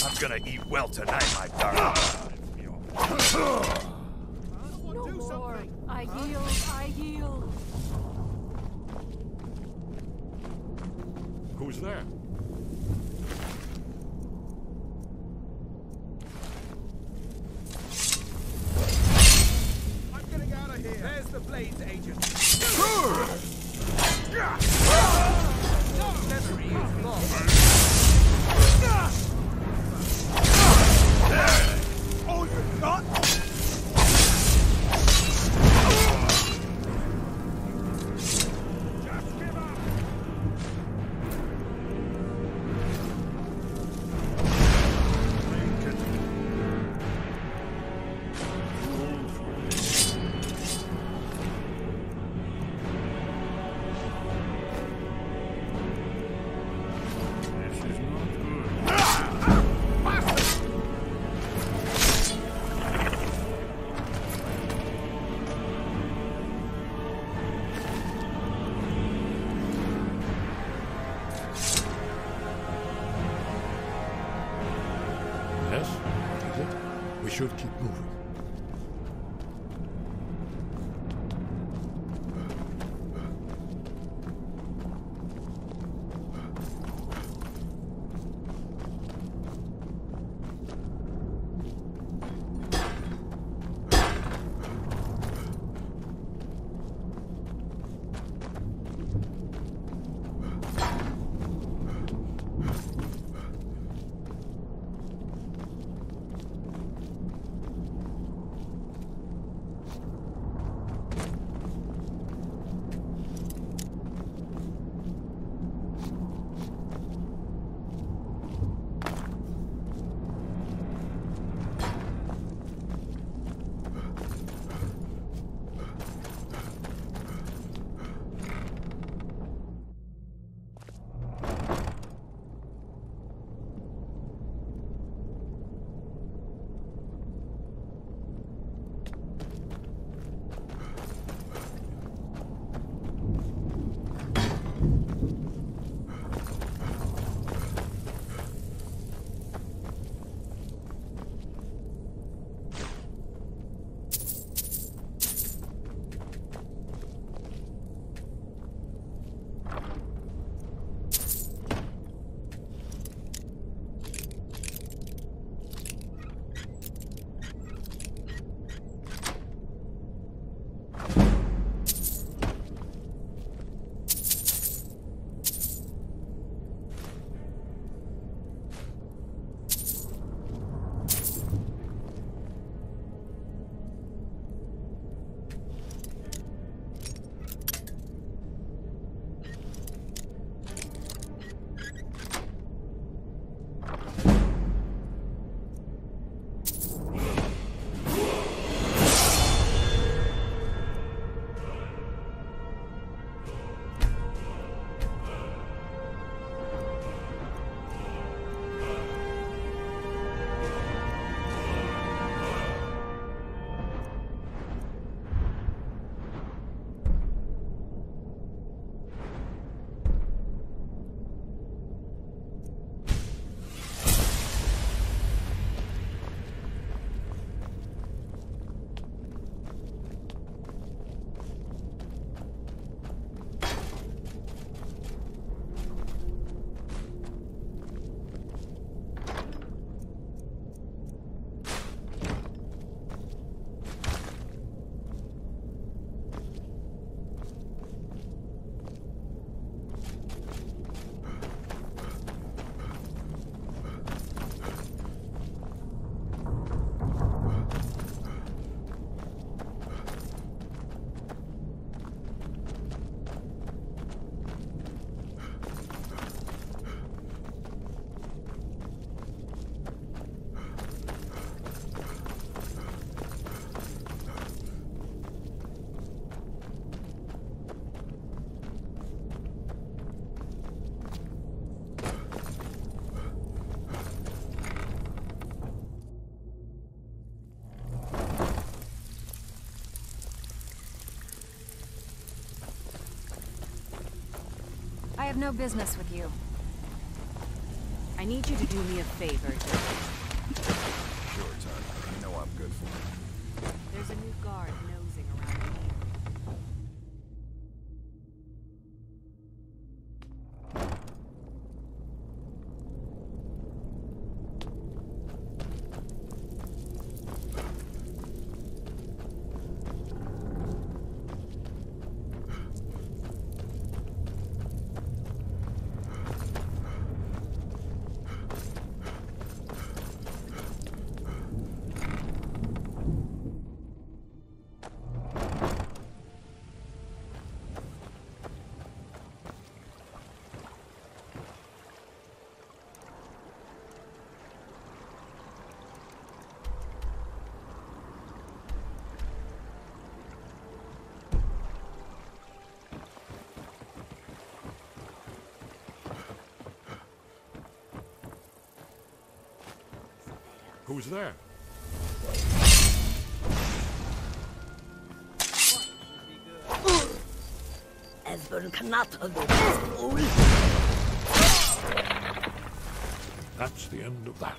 I'm gonna eat well tonight, my darling. No more. I yield. I yield. Who's there? I'm getting out of here. There's the Blades agent. No memory is lost. Oh, you're not? We should keep moving. I have no business with you. I need you to do me a favor, Jimmy. Sure, Tanya. You know I'm good for it. There's a new guard nosing around the area. Who's there? Esbern cannot have been fool. That's the end of that.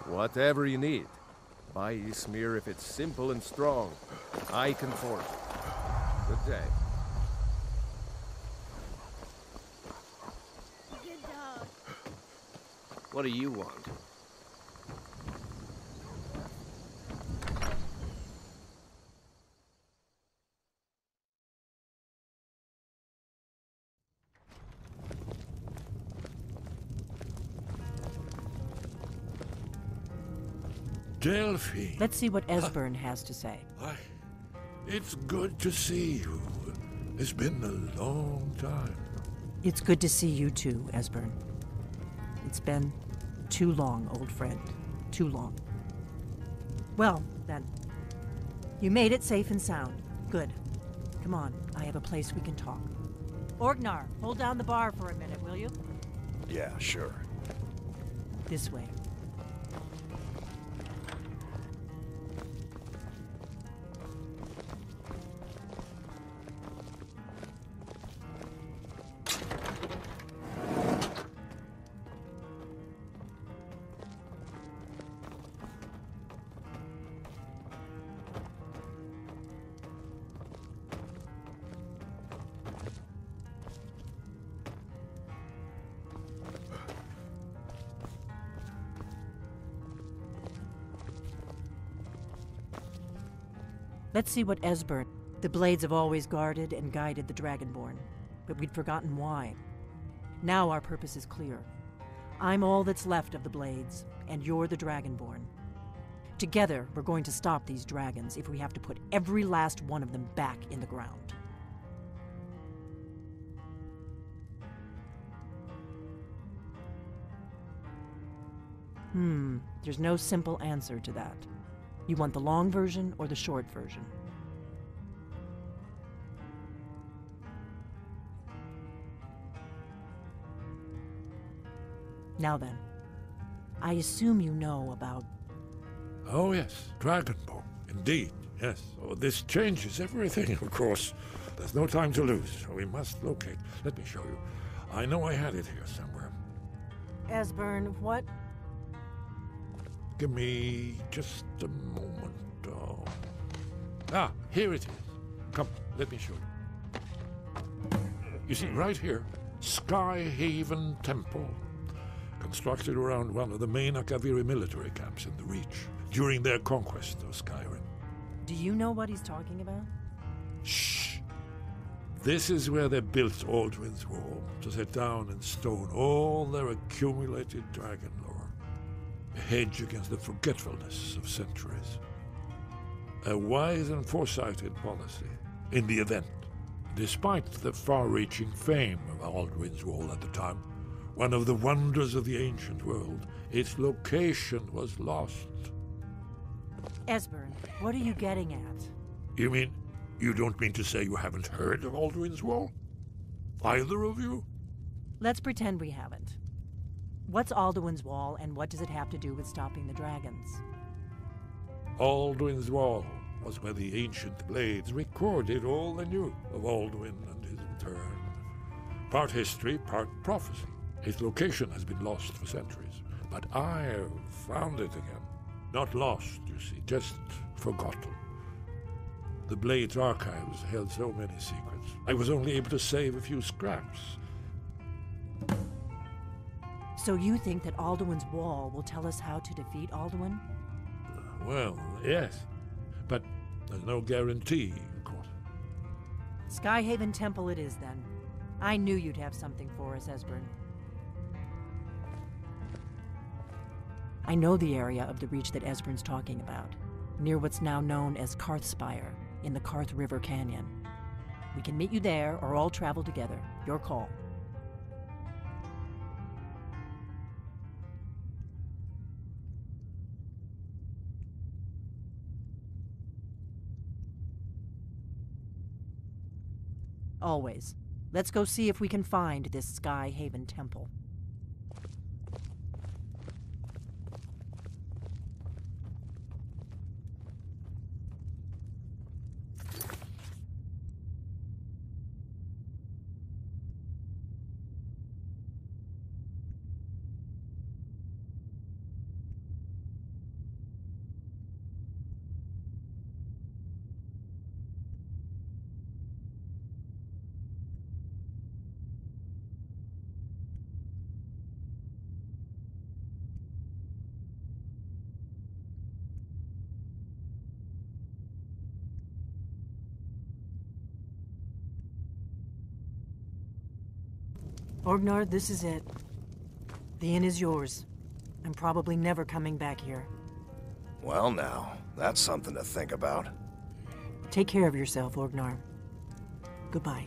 Whatever you need. Buy Ismir if it's simple and strong. I can forge it. Good day. Good dog. What do you want? Delphi. Let's see what Esbern has to say. It's good to see you. It's been a long time. It's good to see you too, Esbern. It's been too long, old friend. Too long. Well, then. You made it safe and sound. Good. Come on, I have a place we can talk. Orgnar, hold down the bar for a minute, will you? Yeah, sure. This way. Let's see what Esbern... The Blades have always guarded and guided the Dragonborn, but we'd forgotten why. Now our purpose is clear. I'm all that's left of the Blades, and you're the Dragonborn. Together, we're going to stop these dragons if we have to put every last one of them back in the ground. There's no simple answer to that. You want the long version or the short version? Now then, I assume you know about... Oh yes, Dragonborn. Indeed, yes. Oh, this changes everything, of course. There's no time to lose, so we must locate. Let me show you. I know I had it here somewhere. Esbern, what? Give me just a moment. Oh. Ah, here it is. Come, let me show you. You see, right here, Skyhaven Temple. Constructed around one of the main Akaviri military camps in the Reach during their conquest of Skyrim. Do you know what he's talking about? Shh. This is where they built Aldwin's Wall, to set down in stone all their accumulated dragon lore. A hedge against the forgetfulness of centuries. A wise and foresighted policy in the event. Despite the far-reaching fame of Aldwin's Wall at the time, one of the wonders of the ancient world, its location was lost. Esbern, what are you getting at? You mean, you don't mean to say you haven't heard of Aldwin's Wall? Either of you? Let's pretend we haven't. What's Alduin's Wall, and what does it have to do with stopping the dragons? Aldwin's Wall was where the ancient blades recorded all they knew of Aldwin and his return. Part history, part prophecy. Its location has been lost for centuries, but I've found it again. Not lost, you see, just forgotten. The Blades archives held so many secrets. I was only able to save a few scraps. So you think that Alduin's Wall will tell us how to defeat Alduin? Well, yes, but there's no guarantee, of course. Skyhaven Temple it is, then. I knew you'd have something for us, Esbern. I know the area of the Reach that Esbern's talking about, near what's now known as Karthspire, in the Karth River Canyon. We can meet you there, or all travel together. Your call. Always. Let's go see if we can find this Skyhaven Temple. Orgnar, this is it. The inn is yours. I'm probably never coming back here. Well now, that's something to think about. Take care of yourself, Orgnar. Goodbye.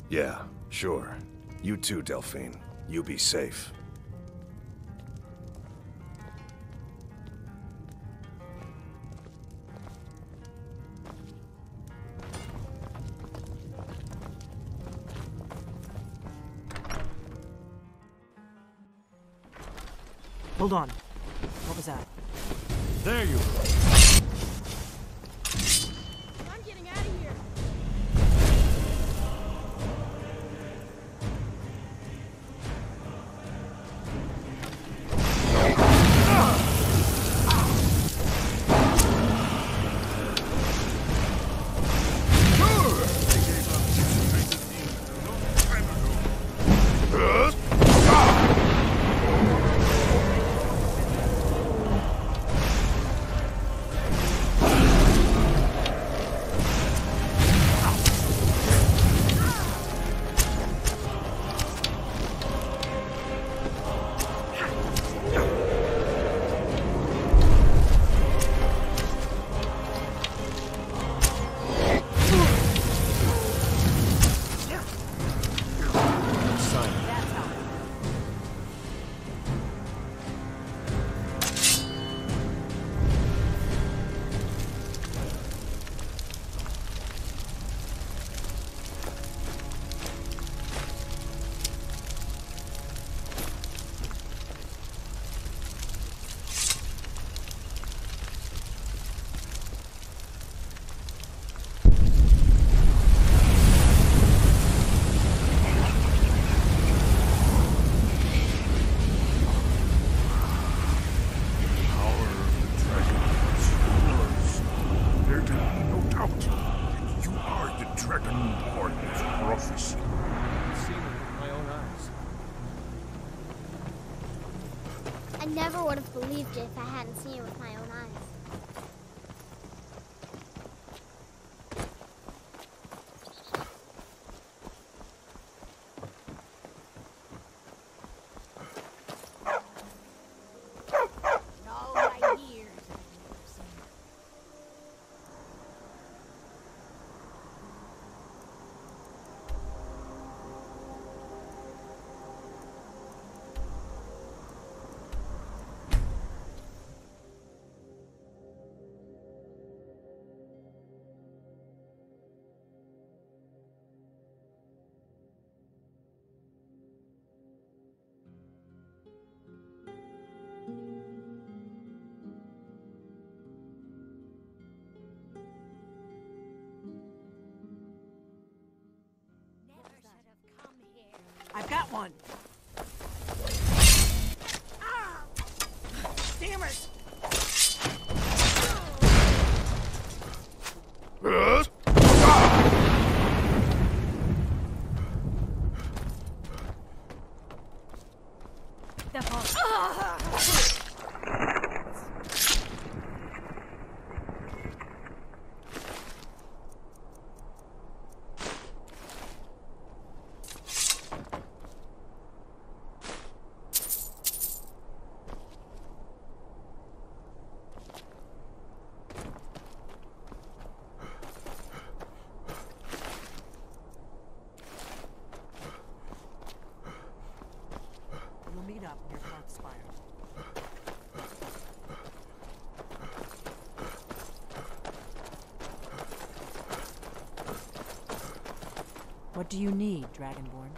Yeah, sure. You too, Delphine. You be safe. Hold on. What was that? There you go. I'm getting out of here. I never would have believed it if I hadn't seen it with my own eyes. that one! Damn it! Meet up near Clark's Spire. What do you need, Dragonborn?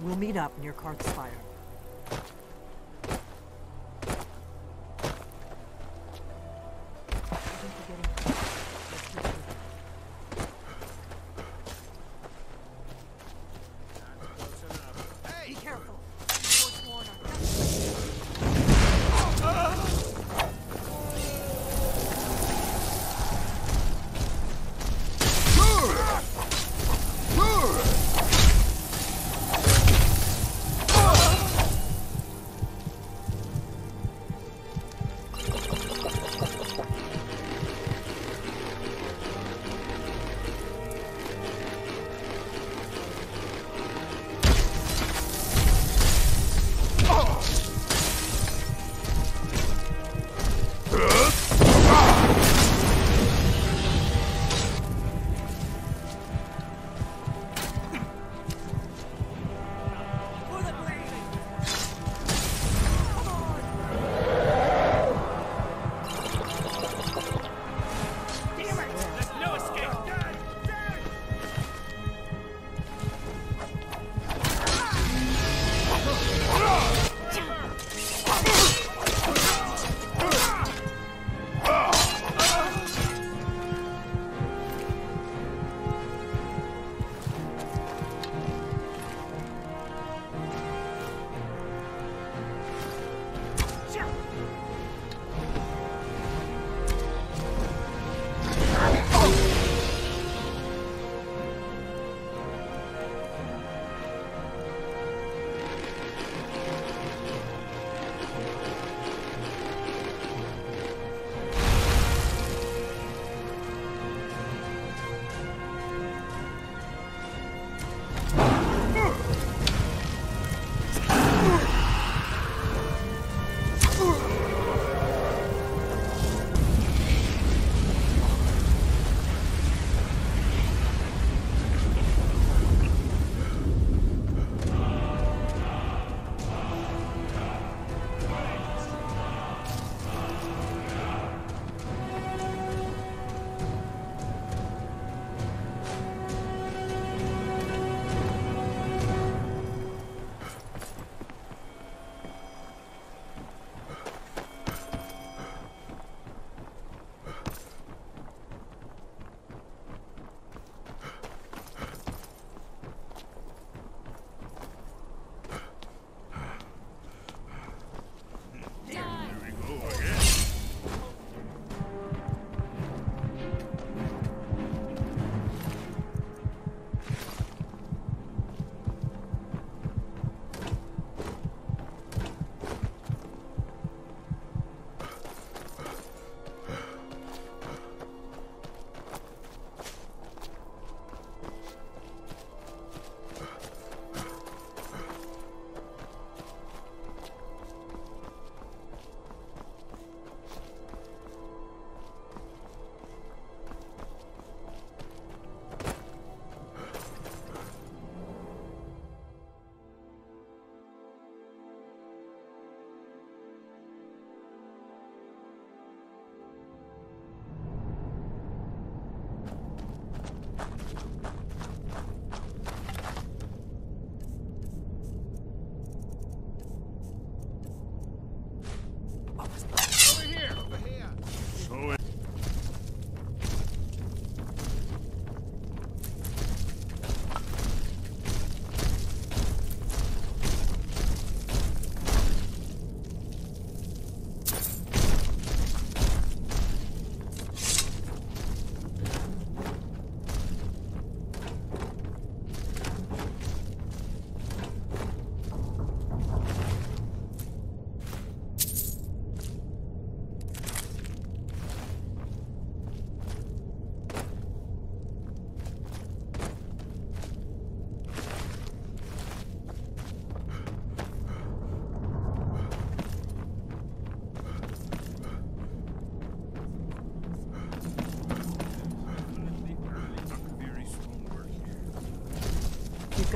We'll meet up near Clark's Spire. Be careful.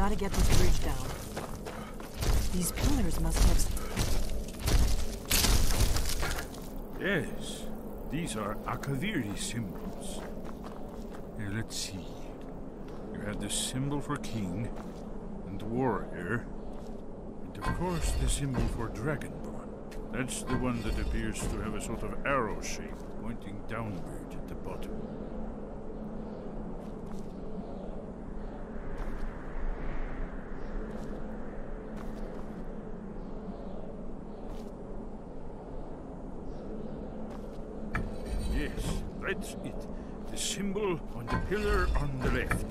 gotta get this bridge down. These pillars must have... Yes, these are Akaviri symbols. Here, let's see. You had the symbol for king and warrior, and of course the symbol for dragonborn. That's the one that appears to have a sort of arrow shape pointing downward at the bottom. Yes, that's it. The symbol on the pillar on the left.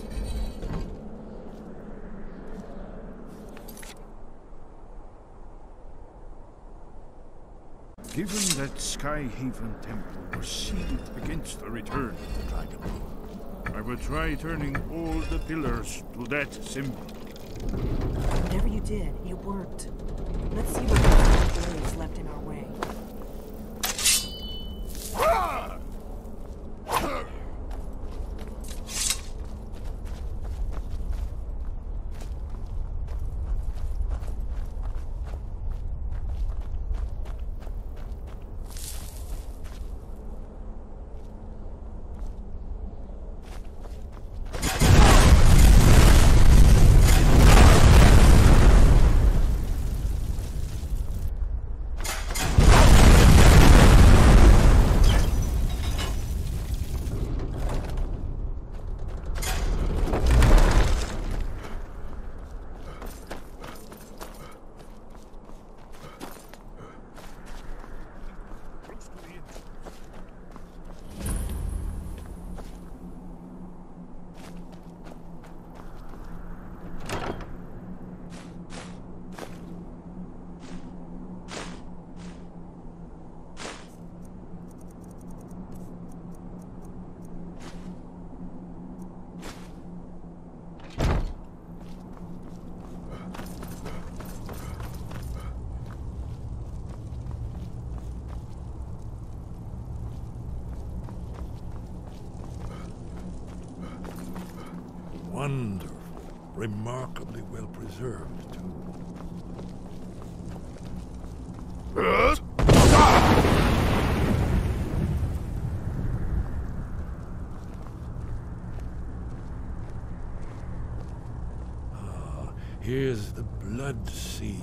Given that Skyhaven Temple was sealed against the return of the dragon, I will try turning all the pillars to that symbol. Whatever you did, it worked. Let's see what blades left in our way. Wonderful. Remarkably well preserved, too. Here's the blood seal.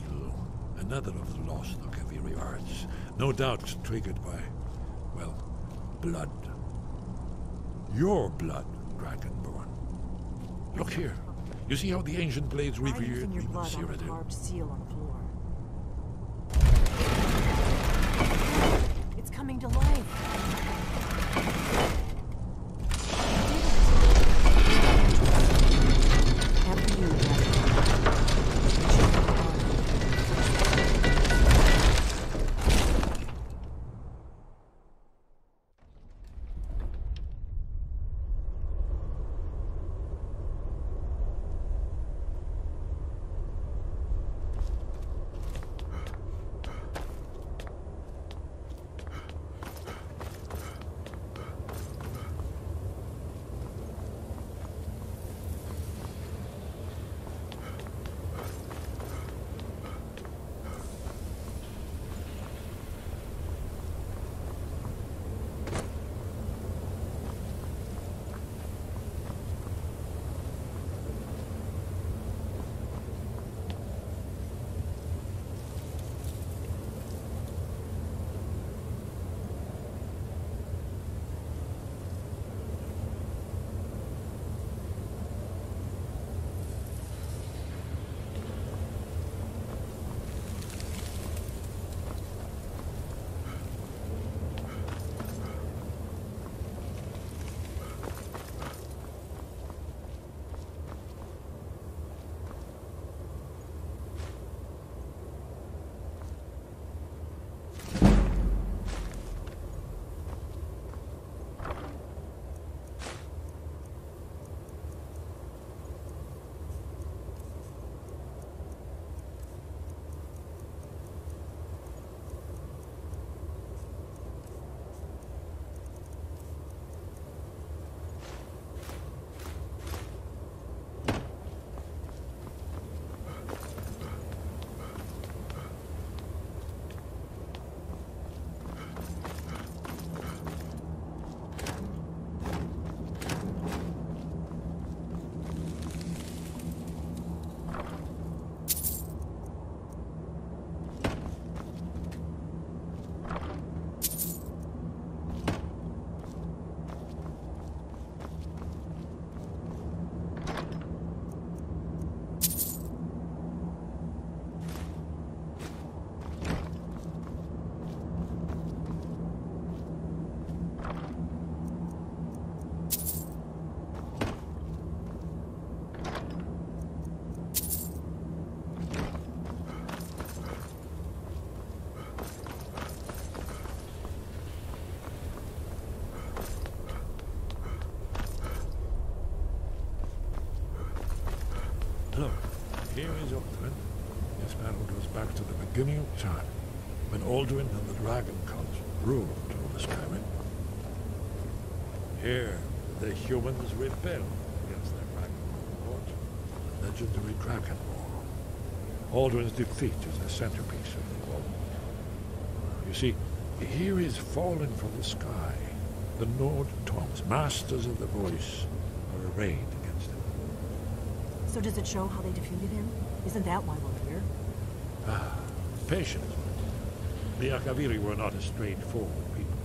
Another of the lost Akaviri arts. No doubt triggered by, well, blood. Your blood, Dragonborn. Look here. You see how the ancient blades Why are you revered using your even blood on the Cyrodiil? carved seal on the floor? It's coming to life. After you, This battle goes back to the beginning of time, when Alduin and the Dragon Cult ruled over Skyrim. Here, the humans rebelled against their Dragonborn lord, the legendary Dragon War. Alduin's defeat is the centerpiece of the war. You see, here is fallen from the sky. The Nord Tongs, masters of the voice, are arrayed against him. So does it show how they defeated him? Isn't that why we're here? Patience. The Akaviri were not a straightforward people.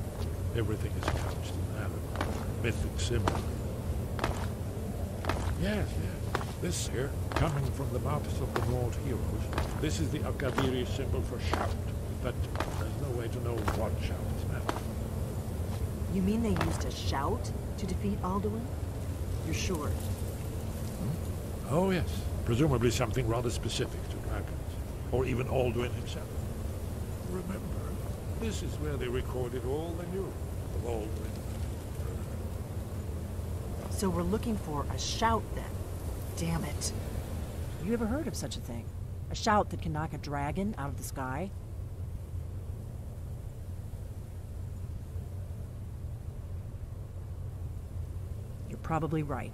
Everything is couched in narrative, mythic symbol. Yes. This here, coming from the mouths of the Nord heroes, this is the Akaviri symbol for shout. But there's no way to know what shout is meant. You mean they used a shout to defeat Alduin? You're sure? Oh, yes. Presumably something rather specific to dragons. Or even Alduin himself. Remember, this is where they recorded all they knew of Alduin. So we're looking for a shout then. Damn it. You ever heard of such a thing? A shout that can knock a dragon out of the sky? You're probably right.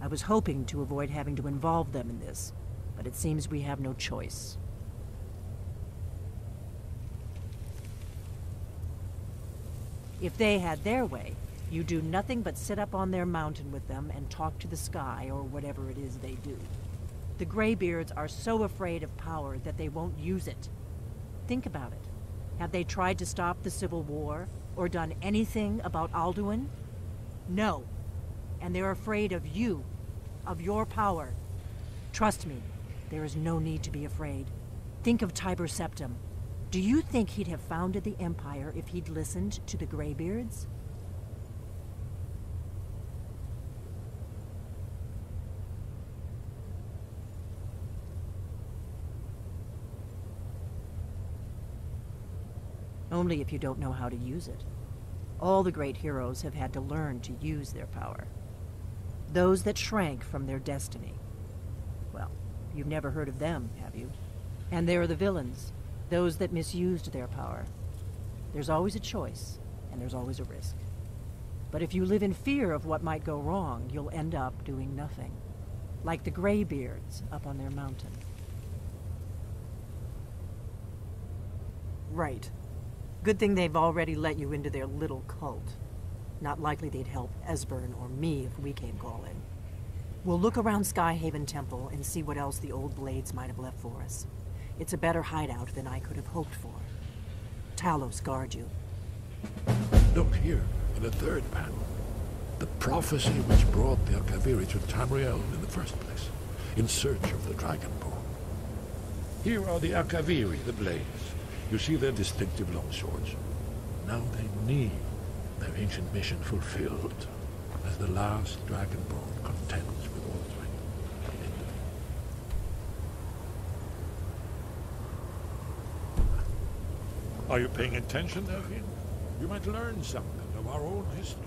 I was hoping to avoid having to involve them in this, but it seems we have no choice. If they had their way, you do nothing but sit up on their mountain with them and talk to the sky or whatever it is they do. The Greybeards are so afraid of power that they won't use it. Think about it. Have they tried to stop the Civil War or done anything about Alduin? No. And they're afraid of you, of your power. Trust me, there is no need to be afraid. Think of Tiber Septim. Do you think he'd have founded the Empire if he'd listened to the Greybeards? Only if you don't know how to use it. All the great heroes have had to learn to use their power. Those that shrank from their destiny. Well, you've never heard of them, have you? And there are the villains, those that misused their power. There's always a choice, and there's always a risk. But if you live in fear of what might go wrong, you'll end up doing nothing. Like the Greybeards up on their mountain. Right. Good thing they've already let you into their little cult. Not likely they'd help Esbern or me if we came calling. We'll look around Skyhaven Temple and see what else the old blades might have left for us. It's a better hideout than I could have hoped for. Talos guard you. Look here, in the third panel. The prophecy which brought the Akaviri to Tamriel in the first place, in search of the Dragonborn. Here are the Akaviri, the blades. You see their distinctive long swords. Now they need their ancient mission fulfilled, as the last Dragonborn contends with Alduin. Are you paying attention, Delphine? You might learn something of our own history.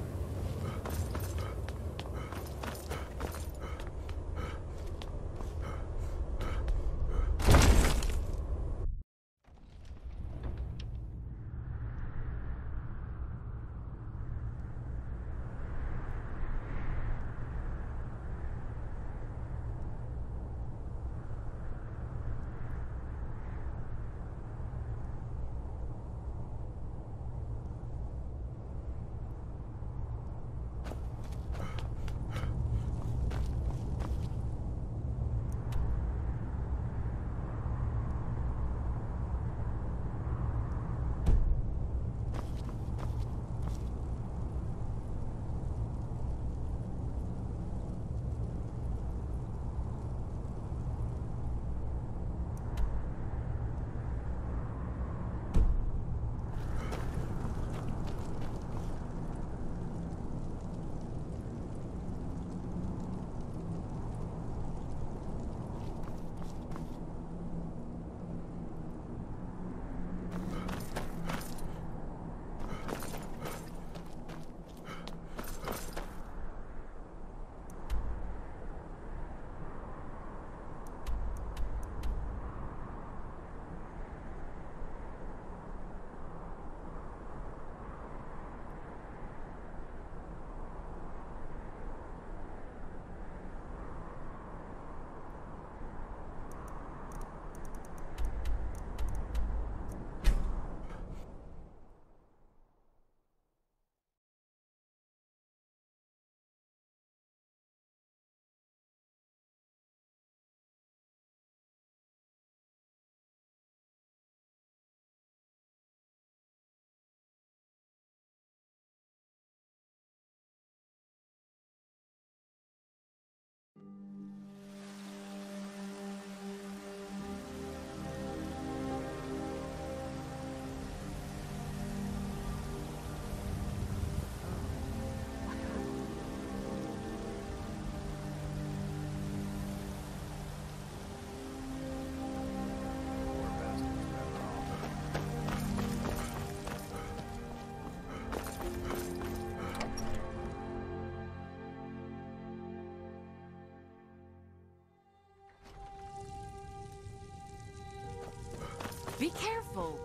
Be careful.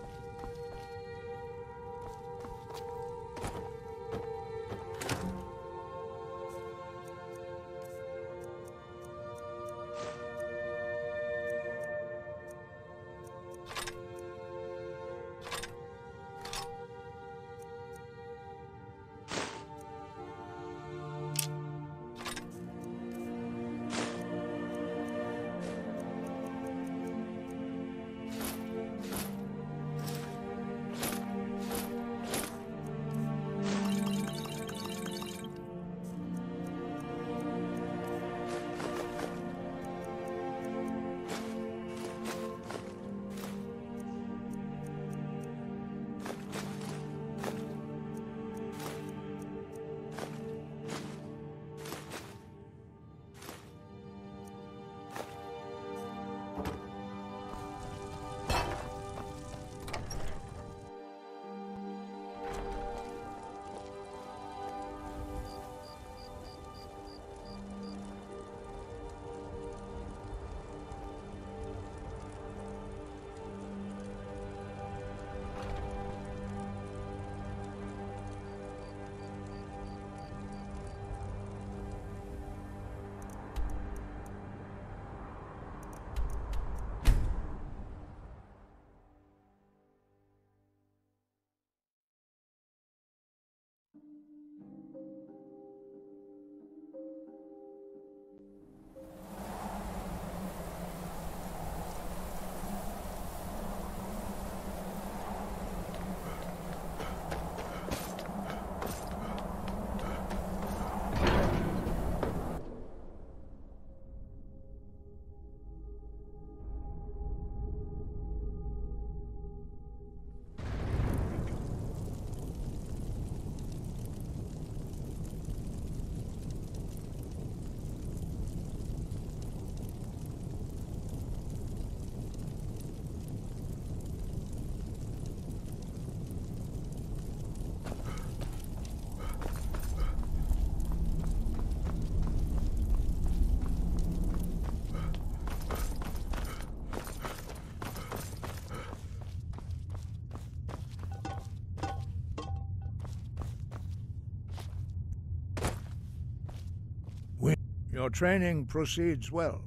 Your training proceeds well,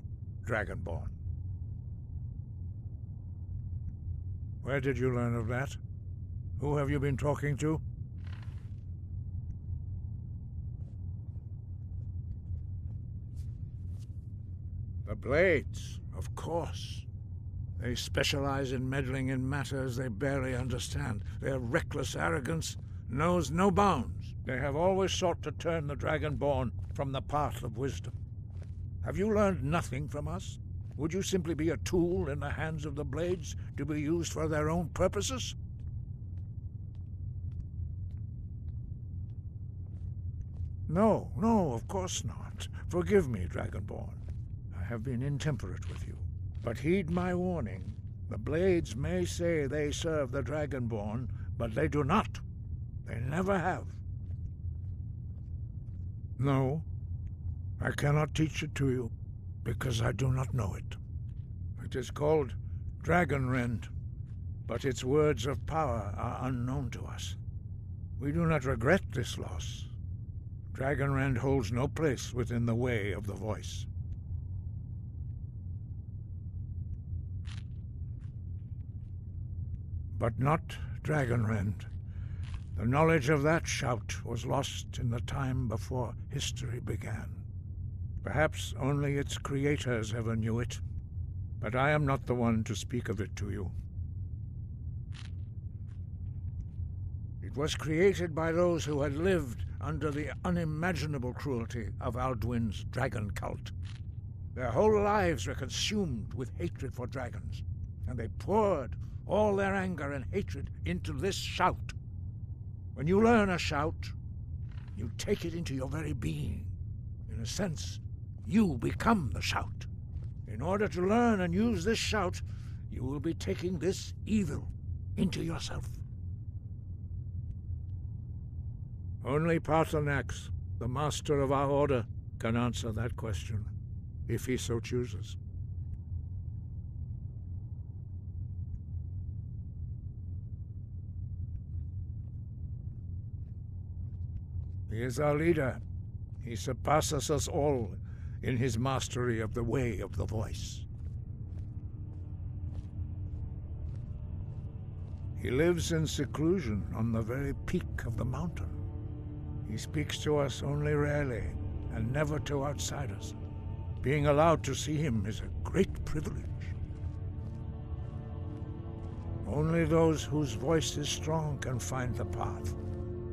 Dragonborn. Where did you learn of that? Who have you been talking to? The Blades, of course. They specialize in meddling in matters they barely understand. Their reckless arrogance knows no bounds. They have always sought to turn the Dragonborn from the path of wisdom. Have you learned nothing from us? Would you simply be a tool in the hands of the Blades to be used for their own purposes? No, of course not. Forgive me, Dragonborn. I have been intemperate with you. But heed my warning. The Blades may say they serve the Dragonborn, but they do not. They never have. No, I cannot teach it to you, because I do not know it. It is called Dragonrend, but its words of power are unknown to us. We do not regret this loss. Dragonrend holds no place within the way of the voice. But not Dragonrend. The knowledge of that shout was lost in the time before history began. Perhaps only its creators ever knew it, but I am not the one to speak of it to you. It was created by those who had lived under the unimaginable cruelty of Alduin's dragon cult. Their whole lives were consumed with hatred for dragons, and they poured all their anger and hatred into this shout. When you learn a shout, you take it into your very being. In a sense, you become the shout. In order to learn and use this shout, you will be taking this evil into yourself. Only Paarthurnax, the master of our order, can answer that question, if he so chooses. He is our leader. He surpasses us all in his mastery of the way of the voice. He lives in seclusion on the very peak of the mountain. He speaks to us only rarely, and never to outsiders. Being allowed to see him is a great privilege. Only those whose voice is strong can find the path.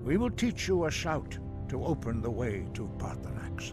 We will teach you a shout to open the way to Paarthurnax.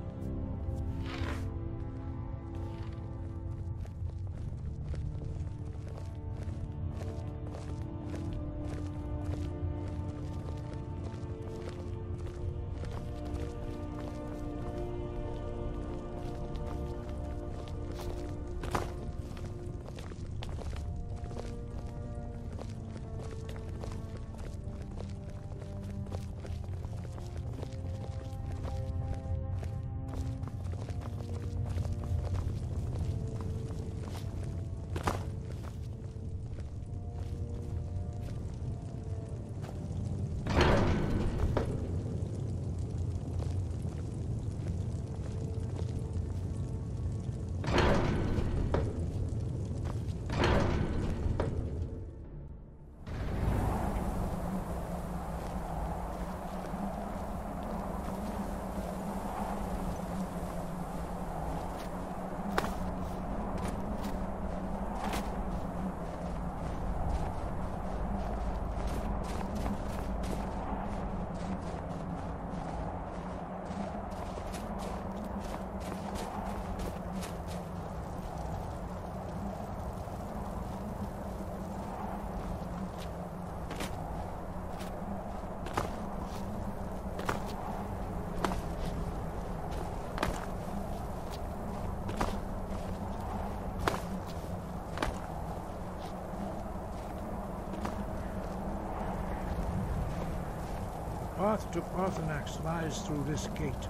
The path to Paarthurnax lies through this gate.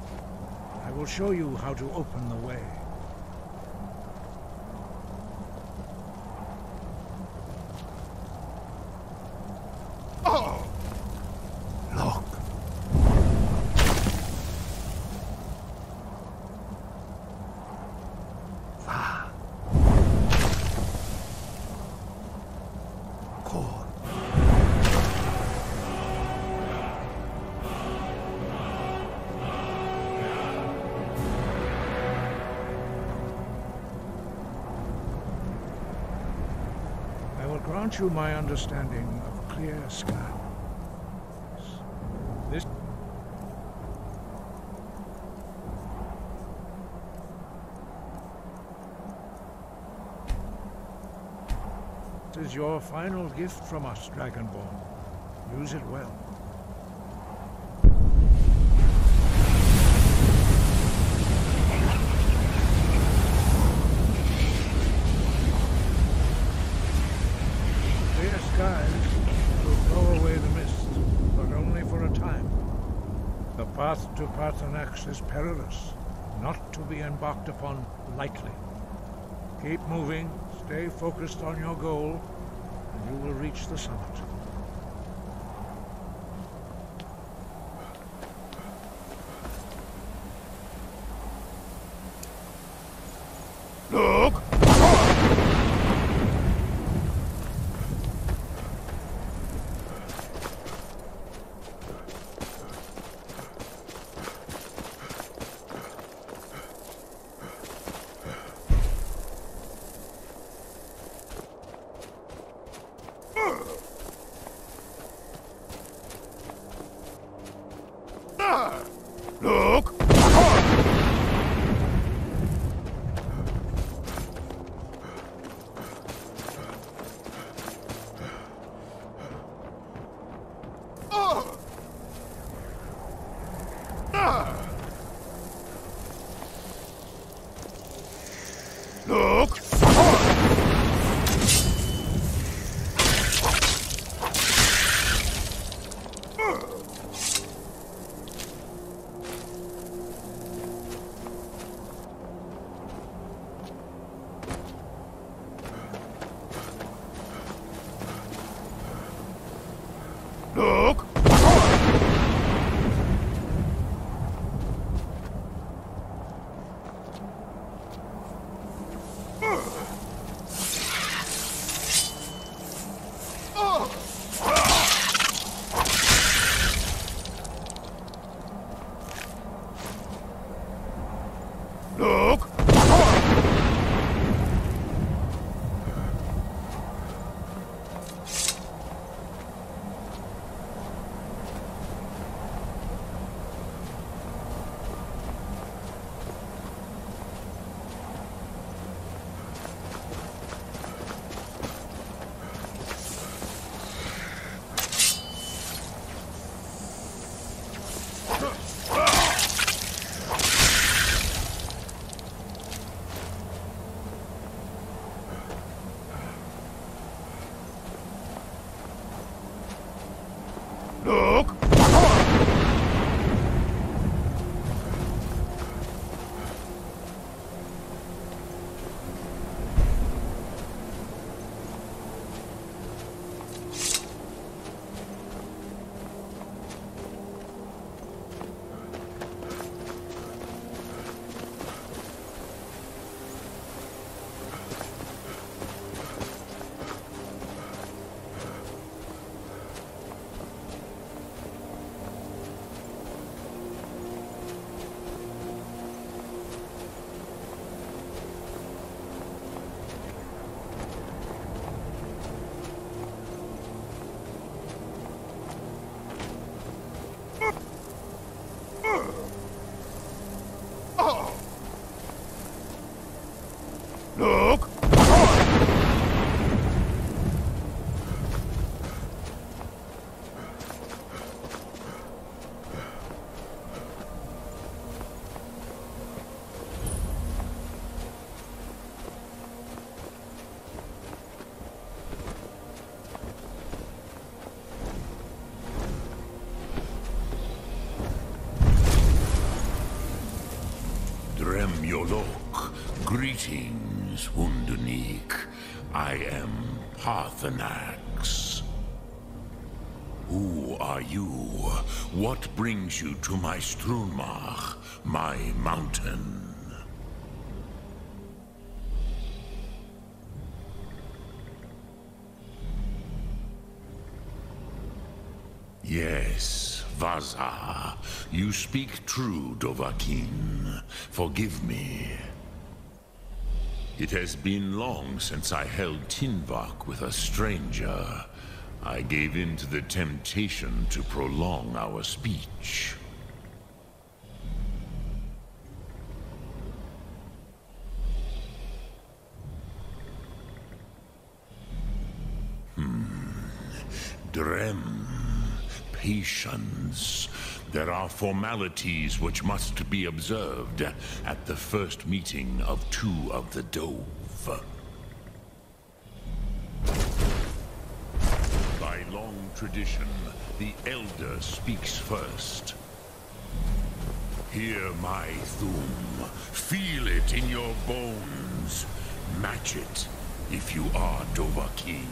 I will show you how to open the way. Look. Grant you my understanding of clear sky. This is your final gift from us, Dragonborn. Use it well. The path to Paarthurnax is perilous, not to be embarked upon lightly. Keep moving, stay focused on your goal, and you will reach the summit. Look! Look! Look! Look! Greetings, Wunderneek. I am Parthenax. Who are you? What brings you to my Strunmach, my mountain? Yes, Vaza. You speak true, Dovahkiin. Forgive me. It has been long since I held Tinvak with a stranger. I gave in to the temptation to prolong our speech. Drem. Patience. There are formalities which must be observed at the first meeting of two of the Dove. By long tradition, the Elder speaks first. Hear my Thum. Feel it in your bones. Match it if you are Dovahkiin.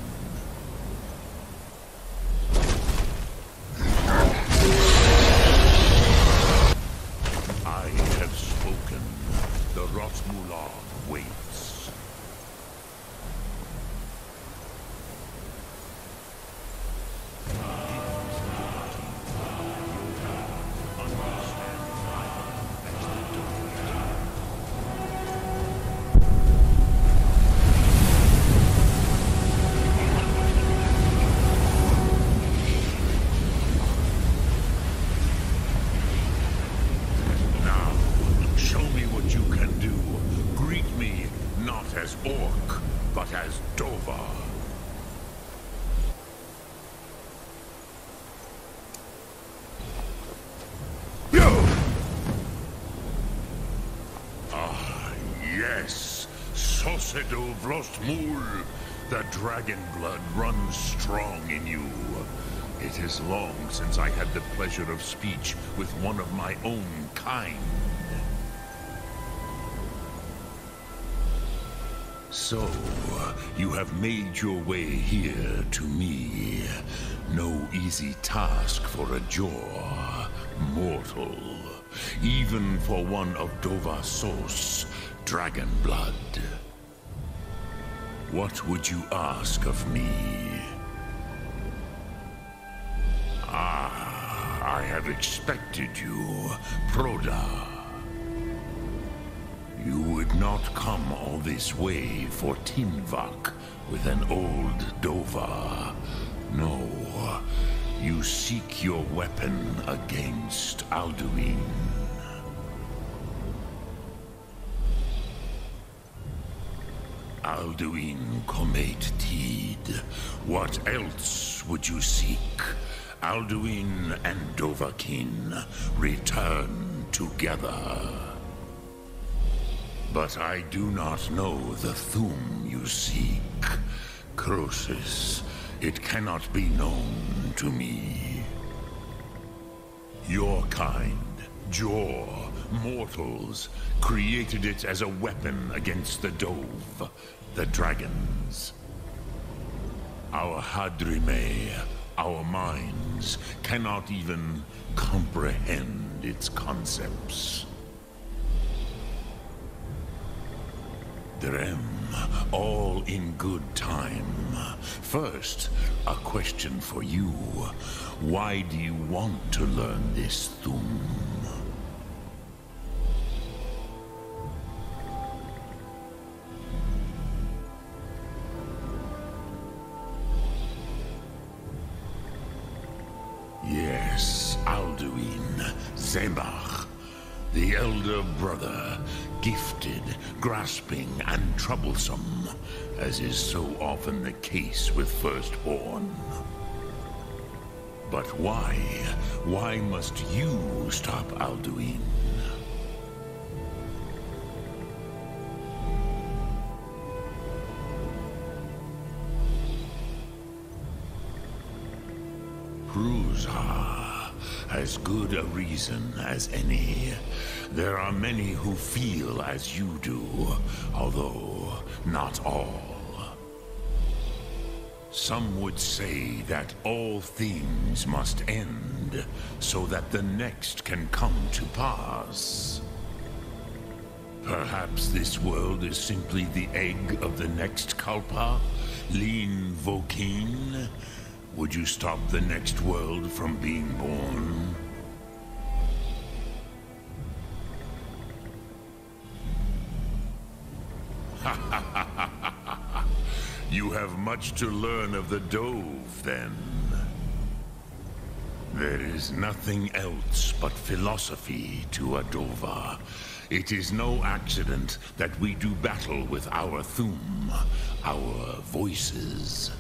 I have spoken. The Rotmular waits. The dragon blood runs strong in you. It is long since I had the pleasure of speech with one of my own kind. So, you have made your way here to me. No easy task for a Jor, mortal. Even for one of Dovahsos, dragon blood. What would you ask of me? I have expected you, Proda. You would not come all this way for Tinvak with an old Dova. No, you seek your weapon against Alduin. Alduin Comet Tid. What else would you seek? Alduin and Dovahkiin return together. But I do not know the Thum you seek. Croesus, it cannot be known to me. Your kind, Jor, mortals, created it as a weapon against the Dove, the dragons. Our Hadrime, our minds, cannot even comprehend its concepts. Drem, all in good time. First, a question for you. Why do you want to learn this Thum? Yes, Alduin, Zemach, the elder brother, gifted, grasping, and troublesome, as is so often the case with Firstborn. But why? Why must you stop Alduin? Pruzha, as good a reason as any. There are many who feel as you do, although not all. Some would say that all things must end so that the next can come to pass. Perhaps this world is simply the egg of the next Kalpa, Lin Vokin. Would you stop the next world from being born? You have much to learn of the Dove, then. There is nothing else but philosophy to a Dova. It is no accident that we do battle with our Thum, our voices.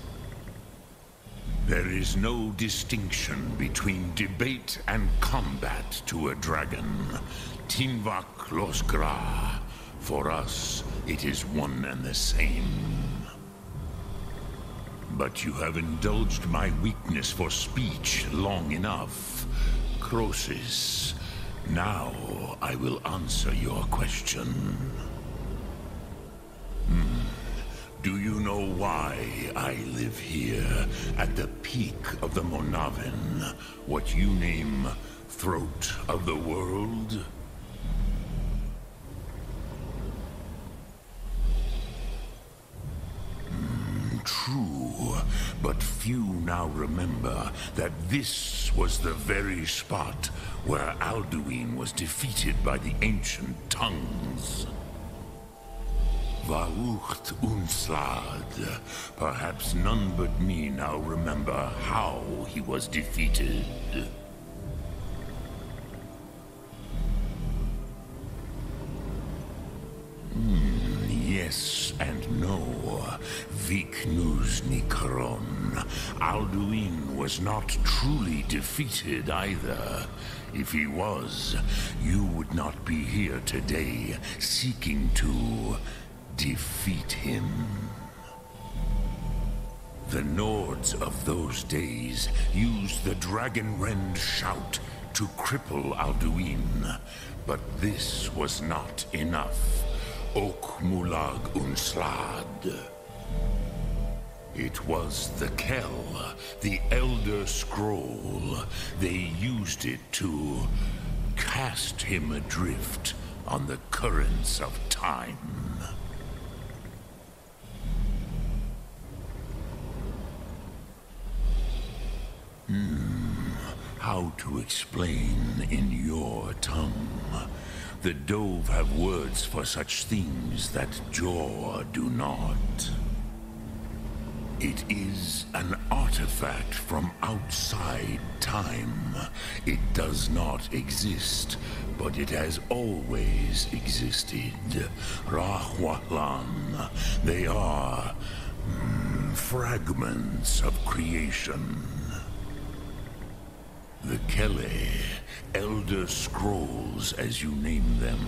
There is no distinction between debate and combat to a dragon. Tinvak Losgra. For us, it is one and the same. But you have indulged my weakness for speech long enough. Croesus, now I will answer your question. Do you know why I live here, at the peak of the Monavin, what you name throat of the world? True, but few now remember that this was the very spot where Alduin was defeated by the ancient tongues. Vaucht Unslad. Perhaps none but me now remember how he was defeated. Yes and no. Viknus Nikron. Alduin was not truly defeated either. If he was, you would not be here today seeking to defeat him. The Nords of those days used the Dragonrend shout to cripple Alduin, but this was not enough. Ok Mulag Unslad. It was the Kell, the Elder Scroll. They used it to cast him adrift on the currents of time. How to explain in your tongue? The Dove have words for such things that Jor do not. It is an artifact from outside time. It does not exist, but it has always existed. Rahwalan. They are fragments of creation. The Kele, Elder Scrolls as you name them,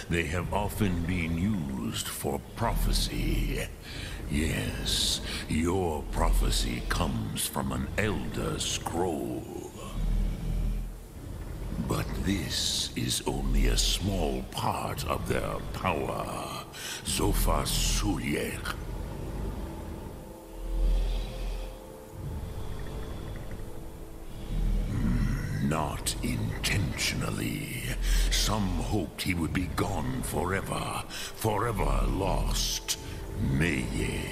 they have often been used for prophecy. Yes, your prophecy comes from an Elder Scroll. But this is only a small part of their power. Zofa Sulyek. Not intentionally. Some hoped he would be gone forever, forever lost. Meye.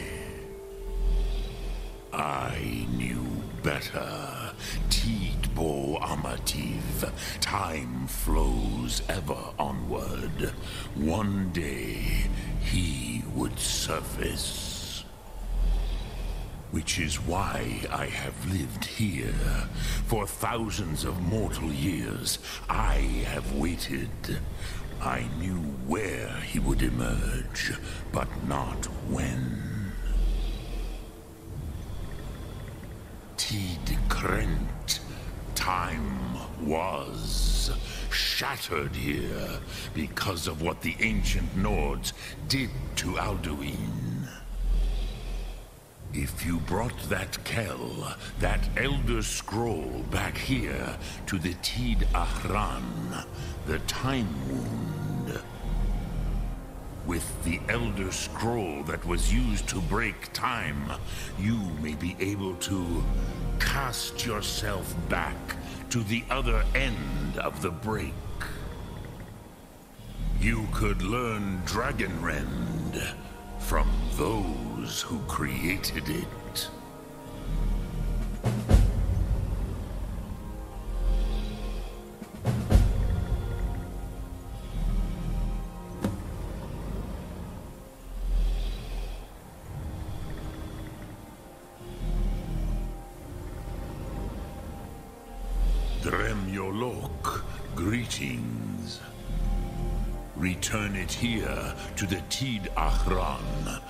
I knew better. Tidbo Amativ. Time flows ever onward. One day, he would surface. Which is why I have lived here. For thousands of mortal years, I have waited. I knew where he would emerge, but not when. Tid Krent. Time was shattered here because of what the ancient Nords did to Alduin. If you brought that Kell, that Elder Scroll, back here to the Tid Ahran, the Time Wound, with the Elder Scroll that was used to break time, you may be able to cast yourself back to the other end of the break. You could learn Dragonrend from those who created it. Dremyolok, greetings. Return it here to the Tid Ahran.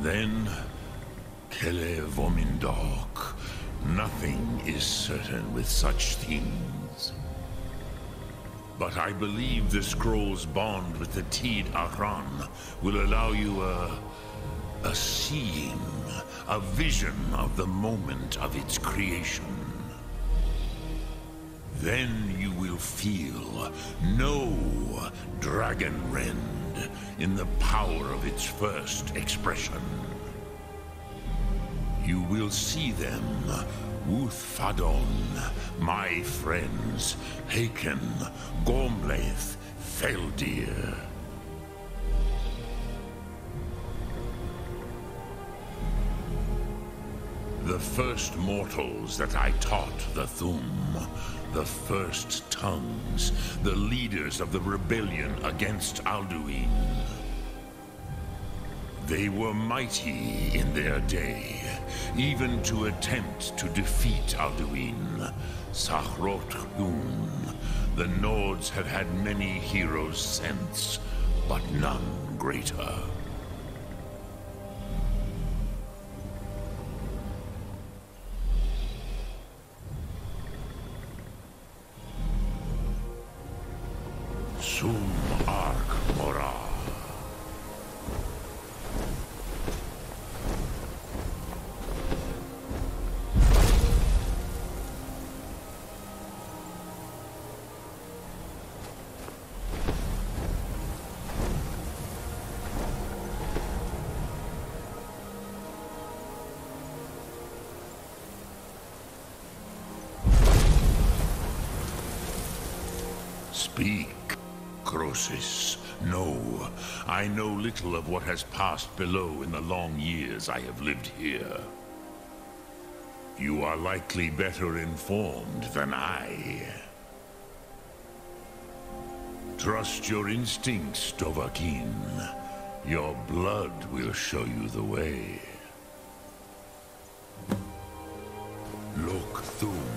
Then, Kele Vomindok. Nothing is certain with such things. But I believe the scroll's bond with the Tid Ahran will allow you a seeing, a vision of the moment of its creation. Then you will feel, know Dragonrend in the power of its first expression. You will see them, Uthfadon, my friends, Haken, Gormlaith, Feldir. The first mortals that I taught the Thum, the first tongues, the leaders of the rebellion against Alduin. They were mighty in their day, even to attempt to defeat Alduin. Sahrot Hun, the Nords have had many heroes since, but none greater. Sum Ark Mora. Speak, Croesus. No, I know little of what has passed below in the long years I have lived here. You are likely better informed than I. Trust your instincts, Dovahkiin. Your blood will show you the way. Look through.